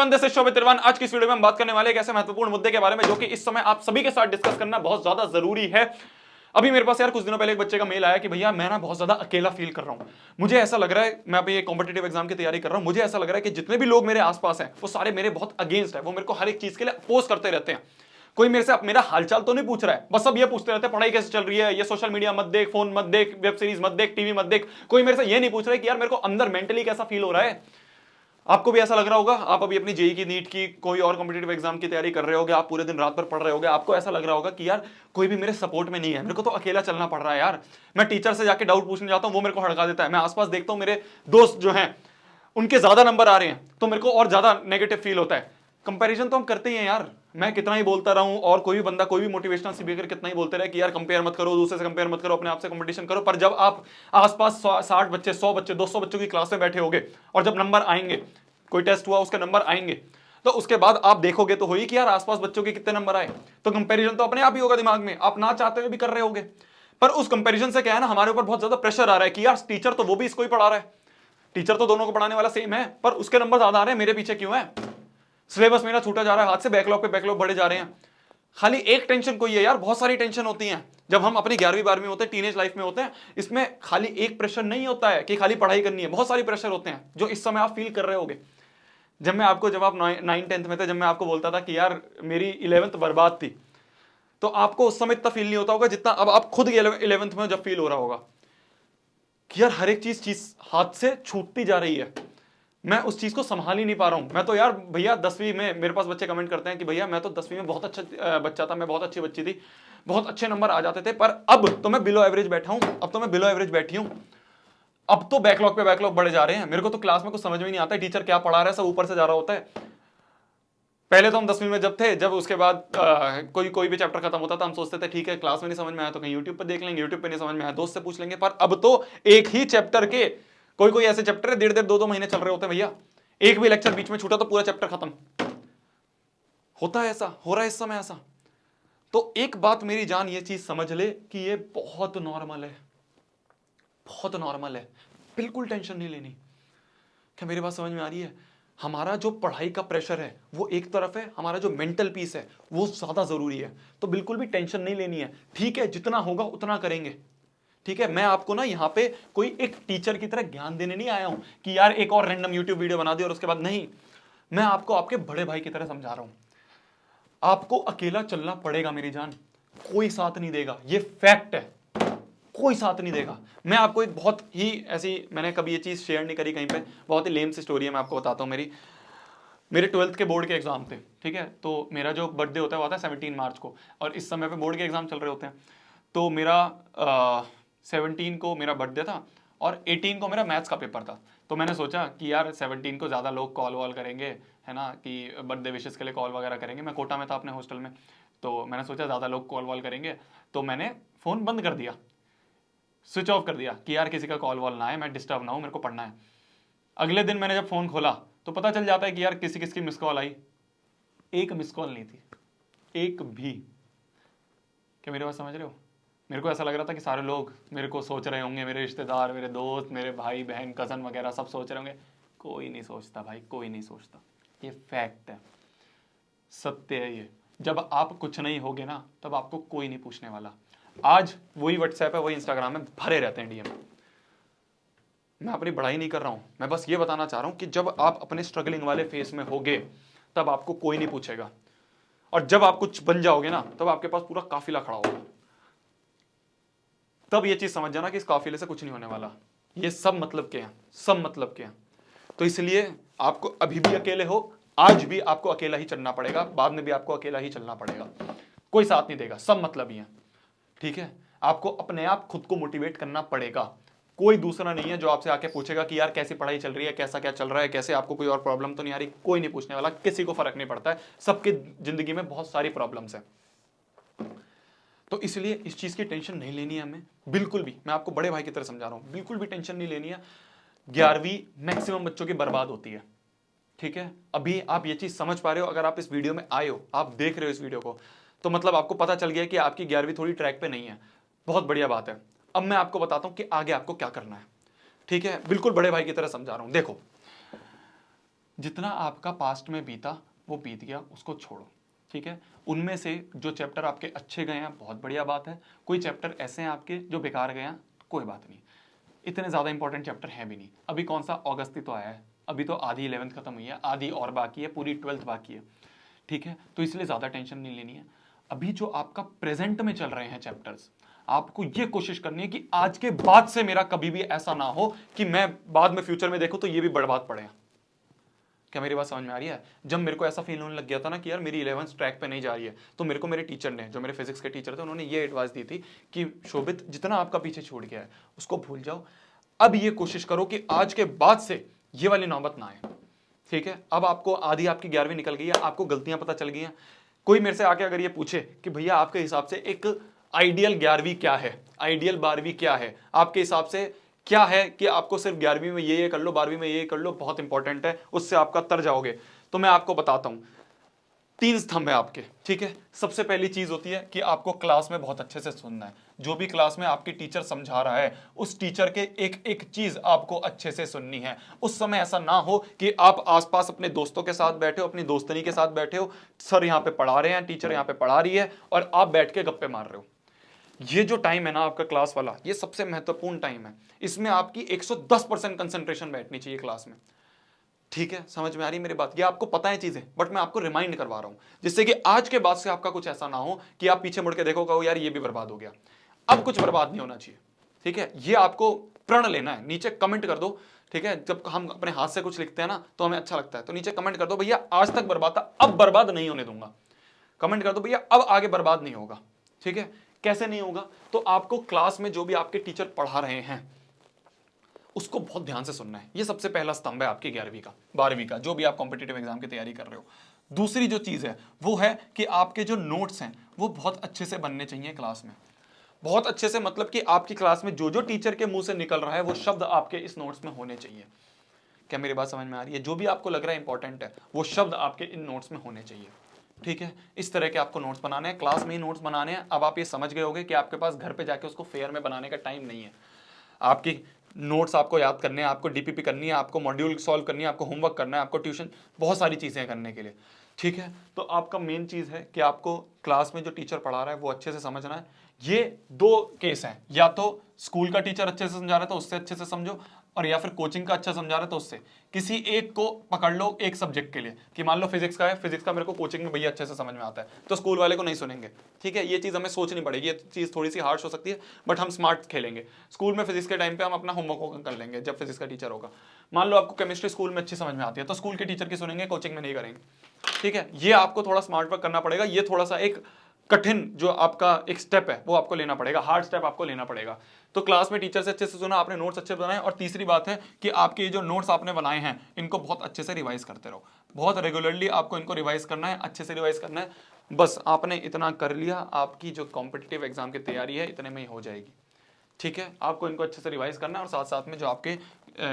Everyone, this is शोभित तिरवान। आज की इस वीडियो में हम बात करने वाले एक ऐसे महत्वपूर्ण मुद्दे के बारे में जो कि इस समय आप सभी के साथ डिस्कस करना बहुत ज्यादा जरूरी है। अभी मेरे पास यार कुछ दिनों पहले एक बच्चे का मेल आया कि भैया मैं ना बहुत ज्यादा अकेला फील कर रहा हूं। मुझे ऐसा लग रहा है, मैं अभी एक कॉम्पिटिटिव एग्जाम की तैयारी कर रहा हूं, मुझे ऐसा लग रहा है कि जितने भी लोग मेरे आसपास हैं वो सारे मेरे बहुत अगेंस्ट है। वो मेरे को हर एक चीज के लिए अपोज करते रहते हैं। कोई मेरे से मेरा हालचाल तो नहीं पूछ रहा है, बस सब ये पूछते रहते हैं पढ़ाई कैसे चल रही है, ये सोशल मीडिया मत देख, फोन मत देख, वेब सीरीज मत देख, टीवी मत देख। कोई मेरे से ये नहीं पूछ रहा है कि यार मेरे को अंदर मेंटली कैसा फील हो रहा है। आपको भी ऐसा लग रहा होगा, आप अभी अपनी जेई की, नीट की, कोई और कॉम्पिटिटिव एग्जाम की तैयारी कर रहे होगे, आप पूरे दिन रात भर पढ़ रहे होगे, आपको ऐसा लग रहा होगा कि यार कोई भी मेरे सपोर्ट में नहीं है, मेरे को तो अकेला चलना पड़ रहा है यार। मैं टीचर से जाके डाउट पूछने जाता हूं, वो मेरे को हड़का देता है। मैं आसपास देखता हूं मेरे दोस्त जो हैं उनके ज्यादा नंबर आ रहे हैं तो मेरे को और ज्यादा नेगेटिव फील होता है। कंपैरिजन तो हम करते ही हैं यार। मैं कितना ही बोलता रहूं और कोई भी बंदा, कोई भी मोटिवेशनल स्पीकर कितना ही बोलते रहे कि यार कंपेयर मत करो, दूसरे से कंपेयर मत करो, अपने आप से कंपटीशन करो, पर जब आप आसपास 60 बच्चे, 100 बच्चे, 200 बच्चों की क्लास में बैठे होगे और जब नंबर आएंगे, कोई टेस्ट हुआ उसके नंबर आएंगे, तो उसके बाद आप देखोगे तो होई कि यार आसपास बच्चों के कितने नंबर आए। तो कंपैरिजन तो अपने आप ही होगा दिमाग में, आप ना चाहते हुए भी कर रहे होगे। पर उस कंपैरिजन से क्या है ना, हमारे ऊपर बहुत ज्यादा प्रेशर आ रहा है कि यार टीचर तो वो भी इसको ही पढ़ा रहा है, टीचर तो दोनों को पढ़ाने वाला सेम है, पर उसके नंबर ज्यादा आ रहे हैं, मेरे पीछे क्यों है। सिलेबस मेरा छूटा जा रहा है हाथ से, बैकलॉग पे बैकलॉग बढ़े जा रहे हैं। खाली एक टेंशन कोई है यार, बहुत सारी टेंशन होती हैं जब हम अपनी 11वीं 12वीं होते हैं, टीनेज लाइफ में होते हैं। इसमें खाली एक प्रेशर नहीं होता है कि खाली पढ़ाई करनी है, बहुत सारी प्रेशर होते हैं जो इस समय आप फील कर रहे होगे। जब आप 9th 10th में थे, जब मैं आपको बोलता था कि यार मेरी 11th बर्बाद थी, तो आपको उस समय इतना फील नहीं होता होगा जितना अब आप खुद 11th में जब फील हो रहा होगा कि यार हर एक चीज हाथ से छूटती जा रही है, मैं उस चीज को संभाल ही नहीं पा रहा हूं। मैं तो यार भैया 10वीं में, मेरे पास बच्चे कमेंट करते हैं कि भैया मैं तो 10वीं में बहुत अच्छा बच्चा था, मैं बहुत अच्छी बच्ची थी, बहुत अच्छे नंबर आ जाते थे, पर अब तो मैं बिलो एवरेज बैठा हूं, अब तो मैं बिलो एवरेज बैठी हूं, अब तो बैकलॉग पे बैकलॉग बढ़े जा रहे हैं, मेरे को तो क्लास में कुछ समझ में नहीं आता है, टीचर क्या पढ़ा रहा है सब ऊपर से जा रहा होता है। पहले तो हम 10वीं में जब थे, जब उसके बाद कोई भी चैप्टर खत्म होता था, हम सोचते थे ठीक है क्लास में नहीं समझ में आया तो कहीं यूट्यूब पर देख लेंगे, यूट्यूब पे नहीं समझ में आया दोस्त से पूछ लेंगे। पर अब तो एक ही चैप्टर के कोई ऐसे चैप्टर है 1.5 2 महीने चल रहे होते हैं भैया, एक भी लेक्चर बीच में छूटा तो पूरा चैप्टर खत्म। होता है ऐसा, हो रहा है इस समय ऐसा। तो एक बात मेरी जान ये चीज समझ ले कि ये बहुत नॉर्मल है, बहुत नॉर्मल है, बिल्कुल टेंशन नहीं लेनी। क्या मेरी बात समझ में आ रही है? हमारा जो पढ़ाई का प्रेशर है वो एक तरफ है, हमारा जो मेंटल पीस है वो ज्यादा जरूरी है। तो बिल्कुल भी टेंशन नहीं लेनी है, ठीक है, जितना होगा उतना करेंगे। ठीक है, मैं आपको ना यहाँ पे कोई एक टीचर की तरह ज्ञान देने नहीं आया हूं कि यार एक और रैंडम यूट्यूब वीडियो बना दी और उसके बाद नहीं। मैं आपको आपके बड़े भाई की तरह समझा रहा हूं। आपको अकेला चलना पड़ेगा मेरी जान, कोई साथ नहीं देगा, ये फैक्ट है, कोई साथ नहीं देगा। मैं आपको एक बहुत ही ऐसी, मैंने कभी ये चीज शेयर नहीं करी कहीं पे, बहुत ही लेम सी स्टोरी है, मैं आपको बताता हूँ। मेरे 12th के बोर्ड के एग्जाम थे, ठीक है, तो मेरा जो बर्थडे होता है वो आता है 17 मार्च को, और इस समय पे बोर्ड के एग्जाम चल रहे होते हैं। तो मेरा 17 को मेरा बर्थडे था और 18 को मेरा मैथ्स का पेपर था। तो मैंने सोचा कि यार 17 को ज़्यादा लोग कॉल वॉल करेंगे, है ना, कि बर्थडे विशेस के लिए कॉल वगैरह करेंगे। मैं कोटा में था अपने हॉस्टल में, तो मैंने सोचा ज़्यादा लोग कॉल वॉल करेंगे, तो मैंने फ़ोन बंद कर दिया, स्विच ऑफ कर दिया कि यार किसी का कॉल वॉल ना आए, मैं डिस्टर्ब ना हूँ, मेरे को पढ़ना है। अगले दिन मैंने जब फ़ोन खोला तो पता चल जाता है कि यार किसी किसकी मिस कॉल आई। एक मिस कॉल नहीं थी, एक भी। क्या मेरी बात समझ रहे हो? मेरे को ऐसा लग रहा था कि सारे लोग मेरे को सोच रहे होंगे, मेरे रिश्तेदार, मेरे दोस्त, मेरे भाई बहन, कज़न वगैरह सब सोच रहे होंगे। कोई नहीं सोचता भाई, कोई नहीं सोचता, ये फैक्ट है, सत्य है ये। जब आप कुछ नहीं होगे ना तब आपको कोई नहीं पूछने वाला। आज वही व्हाट्सएप है, वही इंस्टाग्राम है, भरे रहते हैं डीएम। मैं अपनी बढ़ाई नहीं कर रहा हूं, मैं बस ये बताना चाह रहा हूं कि जब आप अपने स्ट्रगलिंग वाले फेस में होगे तब आपको कोई नहीं पूछेगा, और जब आप कुछ बन जाओगे ना तब आपके पास पूरा काफिला खड़ा होगा। तब ये चीज समझ जाना कि इस काफिले से कुछ नहीं होने वाला, ये सब मतलब के हैं, सब मतलब के हैं। तो इसलिए आपको अभी भी अकेले हो, आज भी आपको अकेला ही चलना पड़ेगा, बाद में भी आपको अकेला ही चलना पड़ेगा, कोई साथ नहीं देगा, सब मतलब ही है। ठीक है, आपको अपने आप खुद को मोटिवेट करना पड़ेगा, कोई दूसरा नहीं है जो आपसे आके पूछेगा कि यार कैसी पढ़ाई चल रही है, कैसा क्या चल रहा है, कैसे आपको कोई और प्रॉब्लम तो नहीं आ रही। कोई नहीं पूछने वाला, किसी को फर्क नहीं पड़ता है, सबके जिंदगी में बहुत सारी प्रॉब्लम्स है। तो इसलिए इस चीज की टेंशन नहीं लेनी है हमें, बिल्कुल भी। मैं आपको बड़े भाई की तरह समझा रहा हूं, बिल्कुल भी टेंशन नहीं लेनी है। 11वीं मैक्सिमम बच्चों की बर्बाद होती है, ठीक है। अभी आप ये चीज समझ पा रहे हो, अगर आप इस वीडियो में आए हो, आप देख रहे हो इस वीडियो को, तो मतलब आपको पता चल गया कि आपकी 11वीं थोड़ी ट्रैक पे नहीं है, बहुत बढ़िया बात है। अब मैं आपको बताता हूं कि आगे आपको क्या करना है, ठीक है। बिल्कुल बड़े भाई की तरह समझा रहा हूं। देखो, जितना आपका पास्ट में बीता वो बीत गया, उसको छोड़ो, ठीक है। उनमें से जो चैप्टर आपके अच्छे गए हैं बहुत बढ़िया बात है, कोई चैप्टर ऐसे हैं आपके जो बेकार गए हैं, कोई बात नहीं, इतने ज़्यादा इंपॉर्टेंट चैप्टर हैं भी नहीं। अभी कौन सा अगस्त ही तो आया है, अभी तो आधी 11th खत्म हुई है, आधी और बाकी है, पूरी 12th बाकी है, ठीक है। तो इसलिए ज़्यादा टेंशन नहीं लेनी है। अभी जो आपका प्रेजेंट में चल रहे हैं चैप्टर्स, आपको ये कोशिश करनी है कि आज के बाद से मेरा कभी भी ऐसा ना हो कि मैं बाद में फ्यूचर में देखूं तो ये भी बर्बाद पड़े। क्या मेरी बात समझ में आ रही है? जब मेरे को ऐसा फील होने लग गया था ना कि यार मेरी 11th ट्रैक पे नहीं जा रही है, तो मेरे को मेरे टीचर ने, जो मेरे फिजिक्स के टीचर थे, उन्होंने ये एडवाइस दी थी कि शोभित, जितना आपका पीछे छूट गया है उसको भूल जाओ, अब ये कोशिश करो कि आज के बाद से ये वाली नौबत ना आए, ठीक है। अब आपको आधी आपकी 11वीं निकल गई है, आपको गलतियां पता चल गई हैं। कोई मेरे से आके अगर ये पूछे कि भैया आपके हिसाब से एक आइडियल 11वीं क्या है, आइडियल 12वीं क्या है, आपके हिसाब से क्या है कि आपको सिर्फ 11वीं में ये कर लो, 12वीं में ये कर लो, बहुत इंपॉर्टेंट है, उससे आपका तर जाओगे, तो मैं आपको बताता हूं। 3 स्तंभ है आपके, ठीक है। सबसे पहली चीज होती है कि आपको क्लास में बहुत अच्छे से सुनना है। जो भी क्लास में आपकी टीचर समझा रहा है, उस टीचर के एक एक चीज आपको अच्छे से सुननी है। उस समय ऐसा ना हो कि आप आसपास अपने दोस्तों के साथ बैठे हो, अपनी दोस्तनी के साथ बैठे हो, सर यहाँ पे पढ़ा रहे हैं, टीचर यहाँ पे पढ़ा रही है और आप बैठ के गप्पे मार रहे हो। ये जो टाइम है ना आपका क्लास वाला, ये सबसे महत्वपूर्ण टाइम है। इसमें आपकी 110% कंसंट्रेशन बैठनी चाहिए क्लास में, ठीक है। समझ में आ रही है मेरी बात? ये आपको पता है चीजें, बट मैं आपको रिमाइंड करवा रहा हूं, जिससे कि आज के बाद से आपका कुछ ऐसा ना हो कि आप पीछे मुड़ के देखो, कहो यार ये भी बर्बाद हो गया। अब कुछ बर्बाद नहीं होना चाहिए, ठीक है। ये आपको प्रण लेना है। नीचे कमेंट कर दो, ठीक है। जब हम अपने हाथ से कुछ लिखते हैं ना तो हमें अच्छा लगता है, तो नीचे कमेंट कर दो, भैया आज तक बर्बाद था, अब बर्बाद नहीं होने दूंगा। कमेंट कर दो, भैया अब आगे बर्बाद नहीं होगा, ठीक है। कैसे नहीं होगा? तो आपको क्लास में जो भी आपके टीचर पढ़ा रहे हैं उसको बहुत ध्यान से सुनना है। ये सबसे पहला स्तंभ है आपकी 11वीं का, 12वीं का, जो भी आप कॉम्पिटिटिव एग्जाम की तैयारी कर रहे हो। दूसरी जो चीज है वो है कि आपके जो नोट्स हैं वो बहुत अच्छे से बनने चाहिए क्लास में। बहुत अच्छे से मतलब कि आपकी क्लास में जो जो टीचर के मुंह से निकल रहा है वो शब्द आपके इस नोट्स में होने चाहिए। क्या मेरी बात समझ में आ रही है? जो भी आपको लग रहा है इंपॉर्टेंट है वो शब्द आपके इन नोट्स में होने चाहिए, ठीक है। इस तरह के आपको नोट्स बनाने हैं, क्लास में ही नोट्स बनाने हैं। अब आप ये समझ गए होंगे कि आपके पास घर पे जाके उसको फेयर में बनाने का टाइम नहीं है। आपकी नोट्स आपको याद करने हैं, आपको डीपीपी करनी है, आपको मॉड्यूल सॉल्व करनी है, आपको होमवर्क करना है, आपको ट्यूशन, बहुत सारी चीज़ें करने के लिए, ठीक है। तो आपका मेन चीज़ है कि आपको क्लास में जो टीचर पढ़ा रहा है वो अच्छे से समझना है। ये 2 केस हैं, या तो स्कूल का टीचर अच्छे से समझा रहा है तो उससे अच्छे से समझो, और या फिर कोचिंग का अच्छा समझा रहा है तो उससे किसी एक को पकड़ लो एक सब्जेक्ट के लिए। कि मान लो फिजिक्स का है, फिजिक्स का मेरे को कोचिंग में भैया अच्छे से समझ में आता है, तो स्कूल वाले को नहीं सुनेंगे, ठीक है। ये चीज़ हमें सोचनी पड़ेगी, ये चीज़ थोड़ी सी हार्श हो सकती है, बट हम स्मार्ट खेलेंगे। स्कूल में फिजिक्स के टाइम पे हम अपना होमवर्क कर लेंगे जब फिजिक्स का टीचर होगा। मान लो आपको केमिस्ट्री स्कूल में अच्छी समझ में आती है तो स्कूल के टीचर की सुनेंगे, कोचिंग में नहीं करेंगे, ठीक है। ये आपको थोड़ा स्मार्ट वर्क करना पड़ेगा। ये थोड़ा सा एक कठिन जो आपका एक स्टेप है वो आपको लेना पड़ेगा, हार्ड स्टेप आपको लेना पड़ेगा। तो क्लास में टीचर से अच्छे से सुना, आपने नोट्स अच्छे बनाए, और तीसरी बात है कि आपके जो नोट्स आपने बनाए हैं इनको बहुत अच्छे से रिवाइज करते रहो। बहुत रेगुलरली आपको इनको रिवाइज करना है, अच्छे से रिवाइज करना है। बस आपने इतना कर लिया, आपकी जो कॉम्पिटिटिव एग्जाम की तैयारी है इतने में ही हो जाएगी, ठीक है। आपको इनको अच्छे से रिवाइज करना है और साथ साथ में जो आपके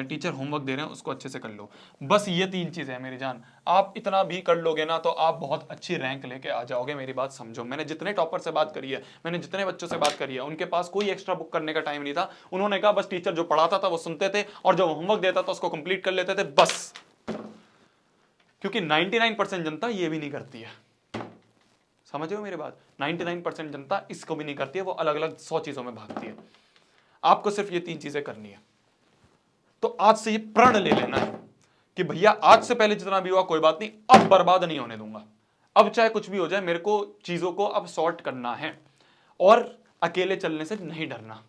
टीचर होमवर्क दे रहे हैं उसको अच्छे से कर लो। बस ये 3 चीजें हैं मेरी जान। आप इतना भी कर लोगे ना तो आप बहुत अच्छी रैंक लेके आ जाओगे। मेरी बात समझो, मैंने जितने टॉपर से बात करी है, मैंने जितने बच्चों से बात करी है, उनके पास कोई एक्स्ट्रा बुक करने का टाइम नहीं था। उन्होंने कहा बस टीचर जो पढ़ाता था वो सुनते थे और जो होमवर्क देता था उसको कंप्लीट कर लेते थे, बस। क्योंकि 99% जनता ये भी नहीं करती है, समझ रहे हो मेरी बात? 99% जनता इसको भी नहीं करती है, वो अलग अलग 100 चीजों में भागती है। आपको सिर्फ ये 3 चीजें करनी है। तो आज से ये प्रण ले लेना है कि भैया आज से पहले जितना भी हुआ कोई बात नहीं, अब बर्बाद नहीं होने दूंगा। अब चाहे कुछ भी हो जाए, मेरे को चीजों को अब सॉर्ट करना है, और अकेले चलने से नहीं डरना,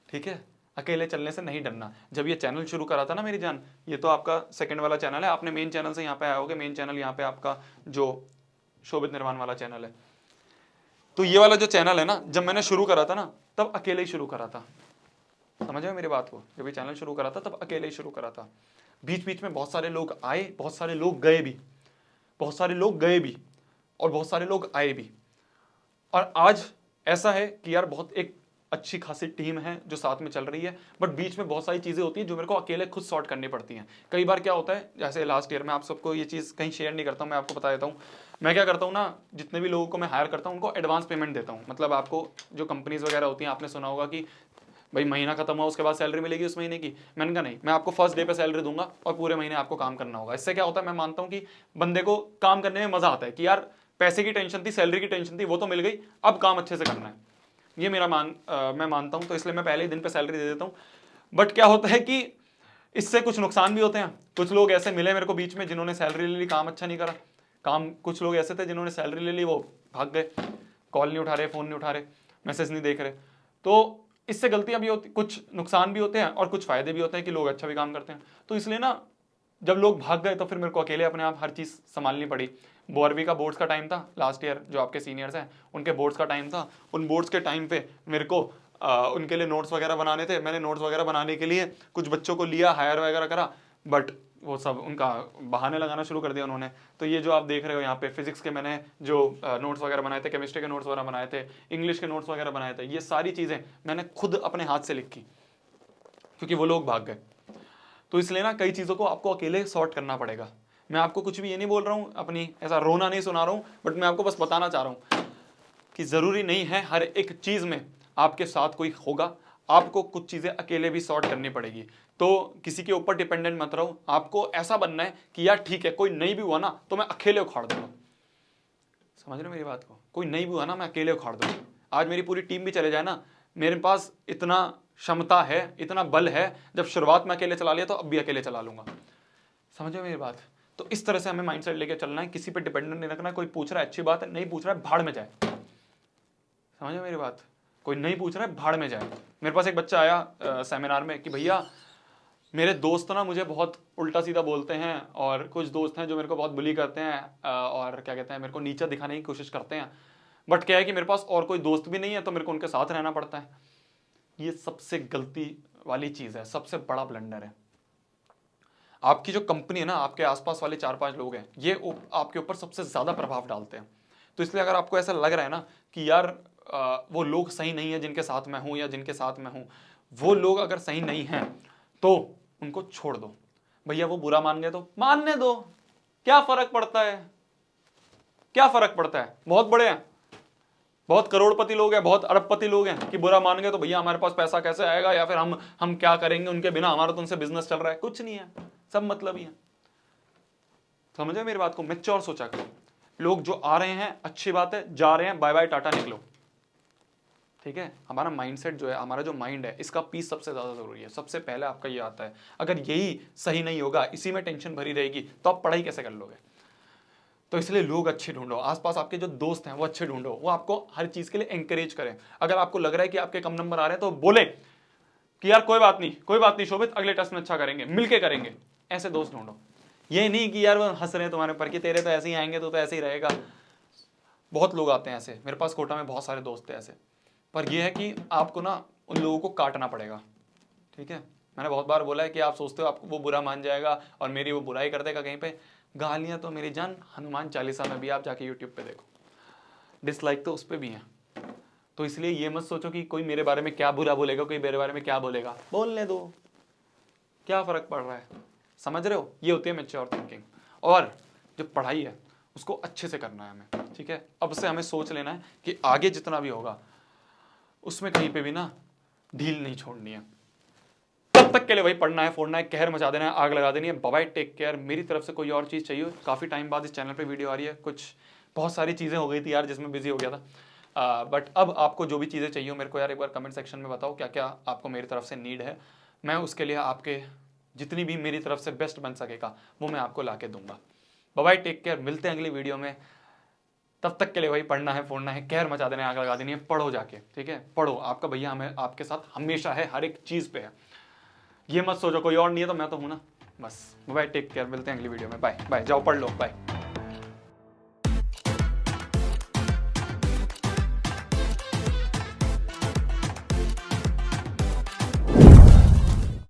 ठीक है। अकेले चलने से नहीं डरना। जब ये चैनल शुरू करा था ना मेरी जान, ये तो आपका सेकंड वाला चैनल है, आपने मेन चैनल से यहाँ पे आए होगे। मेन चैनल यहाँ पे आपका जो शोभित निर्वाण वाला चैनल है। तो ये वाला जो चैनल है ना, जब मैंने शुरू करा था ना तब अकेले ही शुरू करा था, समझ में मेरी बात को? जब ये चैनल शुरू करा था तब अकेले ही शुरू करा था। बीच बीच में बहुत सारे लोग आए, बहुत सारे लोग गए भी, बहुत सारे लोग गए भी, और बहुत सारे लोग आए भी। और आज ऐसा है कि यार बहुत एक अच्छी खासी टीम है जो साथ में चल रही है, बट बीच में बहुत सारी चीज़ें होती हैं जो मेरे को अकेले खुद सॉर्ट करनी पड़ती हैं। कई बार क्या होता है, जैसे लास्ट ईयर में, आप सबको ये चीज़ कहीं शेयर नहीं करता हूँ, मैं आपको बता देता हूँ। मैं क्या करता हूँ ना, जितने भी लोगों को मैं हायर करता हूँ उनको एडवांस पेमेंट देता हूँ। मतलब आपको जो कंपनीज वगैरह होती हैं, आपने सुना होगा कि भाई महीना खत्म हुआ उसके बाद सैलरी मिलेगी उस महीने की। मैंने कहा नहीं, मैं आपको फर्स्ट डे पे सैलरी दूंगा और पूरे महीने आपको काम करना होगा। इससे क्या होता है, मैं मानता हूं कि बंदे को काम करने में मजा आता है कि यार पैसे की टेंशन थी, सैलरी की टेंशन थी, वो तो मिल गई, अब काम अच्छे से करना है। ये मेरा मैं मानता हूं, तो इसलिए मैं पहले ही दिन पे सैलरी दे देता हूं। बट क्या होता है कि इससे कुछ नुकसान भी होते हैं। कुछ लोग ऐसे मिले मेरे को बीच में जिन्होंने सैलरी ले ली, काम अच्छा नहीं करा। कुछ लोग ऐसे थे जिन्होंने सैलरी ले ली, वो भाग गए, कॉल नहीं उठा रहे, फोन नहीं उठा रहे, मैसेज नहीं देख रहे। तो इससे गलतियां भी होती, कुछ नुकसान भी होते हैं और कुछ फायदे भी होते हैं कि लोग अच्छा भी काम करते हैं। तो इसलिए ना जब लोग भाग गए तो फिर मेरे को अकेले अपने आप हर चीज़ संभालनी पड़ी। बोरबी का बोर्ड्स का टाइम था लास्ट ईयर, जो आपके सीनियर्स हैं उनके बोर्ड्स का टाइम था। उन बोर्ड्स के टाइम पे मेरे को उनके लिए नोट्स वगैरह बनाने थे। मैंने नोट्स वगैरह बनाने के लिए कुछ बच्चों को लिया, हायर वगैरह करा, बट वो सब उनका बहाने लगाना शुरू कर दिया उन्होंने। तो ये जो आप देख रहे हो यहाँ पे, फिजिक्स के मैंने जो नोट्स वगैरह बनाए थे, केमिस्ट्री के नोट्स वगैरह बनाए थे, इंग्लिश के नोट्स वगैरह बनाए थे, ये सारी चीज़ें मैंने खुद अपने हाथ से लिखी, क्योंकि वो लोग भाग गए। तो इसलिए ना कई चीज़ों को आपको अकेले सॉर्ट करना पड़ेगा। मैं आपको कुछ भी ये नहीं बोल रहा हूँ, अपनी ऐसा रोना नहीं सुना रहा हूँ, बट मैं आपको बस बताना चाह रहा हूँ कि ज़रूरी नहीं है हर एक चीज़ में आपके साथ कोई होगा। आपको कुछ चीज़ें अकेले भी सॉर्ट करनी पड़ेगी। तो किसी के ऊपर डिपेंडेंट मत रहो। आपको ऐसा बनना है कि यार ठीक है, कोई नहीं भी हुआ ना तो मैं अकेले उखाड़ दूंगा। समझ रहे हो मेरी बात को? कोई नहीं भी हुआ ना, मैं अकेले उखाड़ दूंगा। आज मेरी पूरी टीम भी चले जाए ना, मेरे पास इतना क्षमता है, इतना बल है, जब शुरुआत में अकेले चला लिया तो अब भी अकेले चला लूंगा। समझो मेरी बात? तो इस तरह से हमें माइंडसेट लेके चलना है। किसी पे डिपेंडेंट नहीं रखना। कोई पूछ रहा है अच्छी बात है, नहीं पूछ रहा है भाड़ में जाए। समझो मेरी बात? कोई नहीं पूछ रहा है भाड़ में जाए। मेरे पास एक बच्चा आया सेमिनार में कि भैया मेरे दोस्त ना मुझे बहुत उल्टा सीधा बोलते हैं, और कुछ दोस्त हैं जो मेरे को बहुत बुली करते हैं और क्या कहते हैं, मेरे को नीचा दिखाने की कोशिश करते हैं। बट क्या है कि मेरे पास और कोई दोस्त भी नहीं है, तो मेरे को उनके साथ रहना पड़ता है। ये सबसे गलती वाली चीज़ है, सबसे बड़ा ब्लंडर है। आपकी जो कंपनी है ना, आपके आसपास वाले 4-5 लोग हैं, ये आपके ऊपर सबसे ज़्यादा प्रभाव डालते हैं। तो इसलिए अगर आपको ऐसा लग रहा है ना कि यार वो लोग सही नहीं है जिनके साथ मैं हूँ या जिनके साथ मैं हूँ, वो लोग अगर सही नहीं हैं तो उनको छोड़ दो। भैया वो बुरा मान गए तो मानने दो, क्या फर्क पड़ता है? क्या फर्क पड़ता है? बहुत बड़े हैं, बहुत करोड़पति लोग हैं, बहुत अरबपति लोग हैं कि बुरा मान गए तो भैया हमारे पास पैसा कैसे आएगा, या फिर हम क्या करेंगे उनके बिना, हमारा तो उनसे बिजनेस चल रहा है। कुछ नहीं है, सब मतलब ही है। समझे मेरी बात को? मैच्योर सोचा करो। लोग जो आ रहे हैं अच्छी बात है, जा रहे हैं बाय बाय टाटा निकलो। ठीक है? हमारा माइंडसेट जो है, हमारा जो माइंड है, इसका पीस सबसे ज्यादा जरूरी है। सबसे पहले आपका ये आता है। अगर यही सही नहीं होगा, इसी में टेंशन भरी रहेगी, तो आप पढ़ाई कैसे कर लोगे? तो इसलिए लोग अच्छे ढूंढो, आसपास आपके जो दोस्त हैं वो अच्छे ढूंढो, वो आपको हर चीज के लिए एंकरेज करें। अगर आपको लग रहा है कि आपके कम नंबर आ रहे हैं तो बोले कि यार कोई बात नहीं शोभित, अगले टेस्ट में अच्छा करेंगे, मिलके करेंगे। ऐसे दोस्त ढूंढो। ये नहीं कि यार वो हंस रहे हैं तुम्हारे ऊपर कि तेरे तो ऐसे ही आएंगे, तो ऐसे ही रहेगा। बहुत लोग आते हैं ऐसे, मेरे पास कोटा में बहुत सारे दोस्त हैं ऐसे। पर यह है कि आपको ना उन लोगों को काटना पड़ेगा। ठीक है? मैंने बहुत बार बोला है कि आप सोचते हो आपको वो बुरा मान जाएगा और मेरी वो बुराई कर देगा कहीं पे। गालियां तो मेरी जान हनुमान चालीसा में भी, आप जाके यूट्यूब पे देखो, डिसलाइक तो उस पर भी है। तो इसलिए ये मत सोचो कि कोई मेरे बारे में क्या बुरा बोलेगा, कोई मेरे बारे में क्या बोलेगा, बोलने दो, क्या फर्क पड़ रहा है? समझ रहे हो? ये होती है मैच्योर थिंकिंग। और जो पढ़ाई है उसको अच्छे से करना है हमें। ठीक है? अब से हमें सोच लेना है कि आगे जितना भी होगा उसमें कहीं पे भी ना ढील नहीं छोड़नी है। तब तक के लिए भाई पढ़ना है, फोड़ना है, कहर मचा देना है, आग लगा देनी है। Bye bye, take care. मेरी तरफ से कोई और चीज़ चाहिए, काफ़ी टाइम बाद इस चैनल पे वीडियो आ रही है। कुछ बहुत सारी चीज़ें हो गई थी यार जिसमें बिजी हो गया था। बट अब आपको जो भी चीज़ें चाहिए मेरे को यार एक बार कमेंट सेक्शन में बताओ क्या क्या आपको मेरी तरफ से नीड है। मैं उसके लिए आपके जितनी भी मेरी तरफ से बेस्ट बन सकेगा वो मैं आपको ला के दूंगा। Bye bye, take care. मिलते हैं अगली वीडियो में। तब तक के लिए भाई पढ़ना है, फोड़ना है, कहर मचा देना है, आग लगा देनी है। पढ़ो जाके। ठीक है? पढ़ो। आपका भैया हमें आपके साथ हमेशा है, हर एक चीज़ पे है। ये मत सोचो कोई और नहीं है तो मैं तो हूं ना। बस बाय, टेक केयर। मिलते हैं अगली वीडियो में। बाय बाय, जाओ पढ़ लो। बाय।